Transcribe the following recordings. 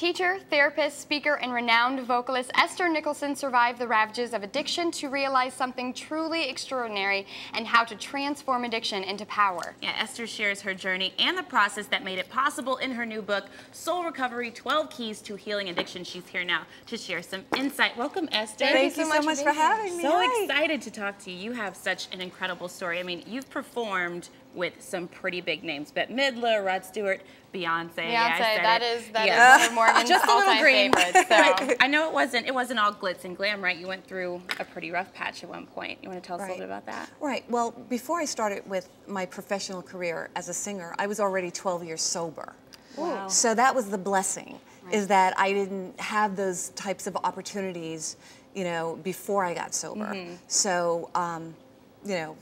Teacher, therapist, speaker, and renowned vocalist Ester Nicholson survived the ravages of addiction to realize something truly extraordinary and how to transform addiction into power. Yeah, Ester shares her journey and the process that made it possible in her new book, Soul Recovery, 12 Keys to Healing Addiction. She's here now to share some insight. Welcome, Esther. Thank you so much for having me. So excited to talk to you. You have such an incredible story. I mean, you've performed with some pretty big names: Bette Midler, Rod Stewart, Beyonce. That is one of Morgan's all-time favorites. So. I know it wasn't all glitz and glam, right? You went through a pretty rough patch at one point. You want to tell us a little bit about that? Right. Well, before I started with my professional career as a singer, I was already 12 years sober. Wow. So that was the blessing, is that I didn't have those types of opportunities, you know, before I got sober. So, you know,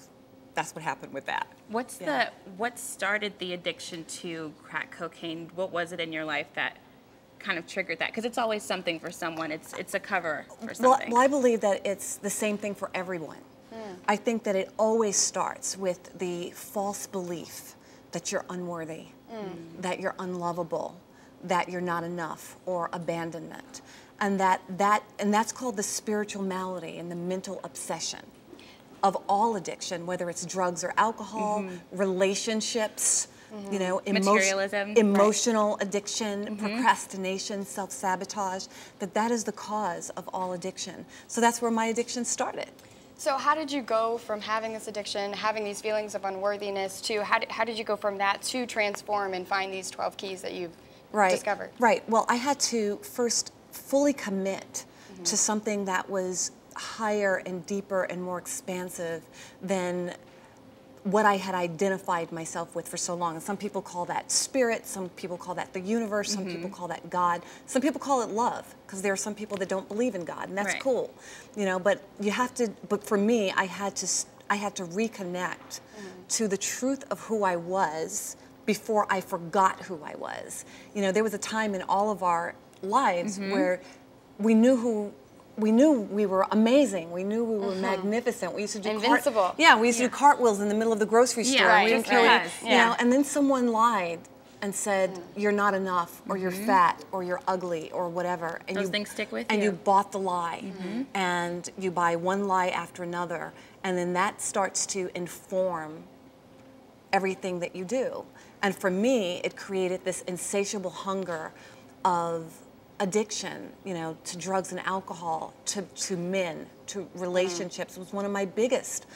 that's what happened with that. What started the addiction to crack cocaine? What was it in your life that kind of triggered that? Because it's always something for someone. It's a cover for something. Well, I believe that it's the same thing for everyone. I think that it always starts with the false belief that you're unworthy, that you're unlovable, that you're not enough, or abandonment, and that's called the spiritual malady and the mental obsession of all addiction, whether it's drugs or alcohol, relationships, you know, materialism, emotional addiction, procrastination, self-sabotage, that is the cause of all addiction. So that's where my addiction started. So how did you go from having this addiction, having these feelings of unworthiness, to how did you go from that to transform and find these 12 keys that you've discovered? Right. Well, I had to first fully commit to something that was higher and deeper and more expansive than what I had identified myself with for so long. And some people call that spirit, some people call that the universe, some people call that God, some people call it love, because there are some people that don't believe in God, and that's cool, you know. But you have to. But for me, I had to reconnect to the truth of who I was before I forgot who I was. You know, there was a time in all of our lives where we knew we were amazing. We knew we were magnificent. We used to do invincible. We used to do cartwheel in the middle of the grocery store. Yeah, we didn't care, you know. And then someone lied and said, "You're not enough," or "You're fat," or "You're ugly," or whatever. And those things stick with you. And you bought the lie, and you buy one lie after another, and then that starts to inform everything that you do. And for me, it created this insatiable hunger of addiction, you know, to drugs and alcohol, to men, to relationships. Was one of my biggest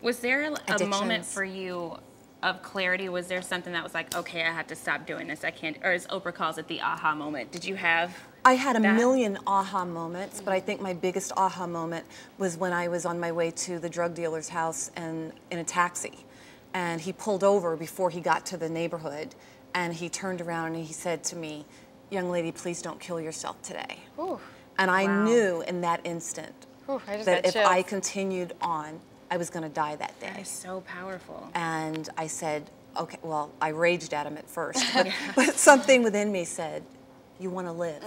Was there a addictions. moment for you of clarity? Was there something that was like, okay, I have to stop doing this, I can't, or as Oprah calls it, the aha moment? Did you have I had a million aha moments, but I think my biggest aha moment was when I was on my way to the drug dealer's house and in a taxi, and he pulled over before he got to the neighborhood, and he turned around and he said to me, "Young lady, please don't kill yourself today." Ooh. And I knew in that instant that if chills. I continued on, I was going to die that day. That is so powerful. And I said, okay, well, I raged at him at first, but something within me said, "You want to live."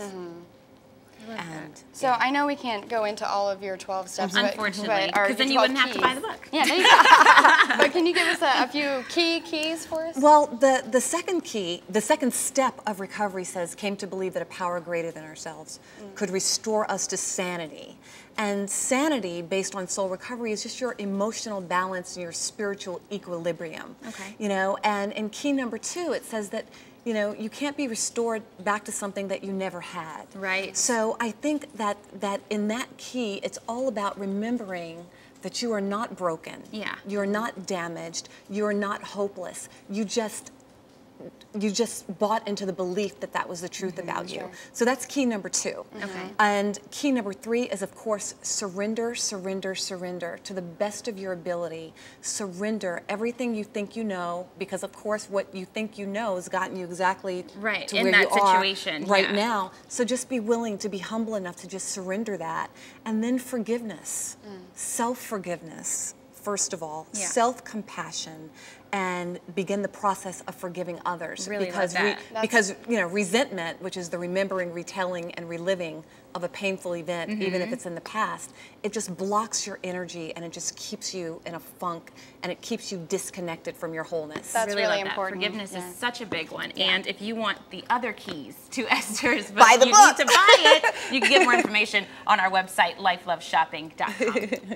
And So I know we can't go into all of your 12 steps, Unfortunately, but because then you wouldn't have to buy the book. Yeah, there you go. But can you give us a few keys for us? well, the second key, the second step of recovery says, came to believe that a power greater than ourselves could restore us to sanity. And sanity, based on soul recovery, is just your emotional balance and your spiritual equilibrium. Okay. You know, and in key number 2, it says that, you know, you can't be restored back to something that you never had. Right. So I think that in that key, it's all about remembering that you are not broken. Yeah. You're not damaged. You're not hopeless. You just bought into the belief that that was the truth about you. So that's key number 2. Okay. And key number 3 is, of course, surrender, surrender, surrender to the best of your ability. Surrender everything you think you know, because of course what you think you know has gotten you exactly to in where that you are situation right now. So just be willing to be humble enough to just surrender that. And then forgiveness, self-forgiveness, first of all, self-compassion, and begin the process of forgiving others. Really because love that. because resentment, which is the remembering, retelling, and reliving of a painful event, even if it's in the past, it just blocks your energy and it just keeps you in a funk and it keeps you disconnected from your wholeness. That's really love that. important. Forgiveness Yeah. is such a big one. And if you want the other keys to Esther's book, Buy the you book. need to buy it. You can get more information on our website, lifeloveshopping.com.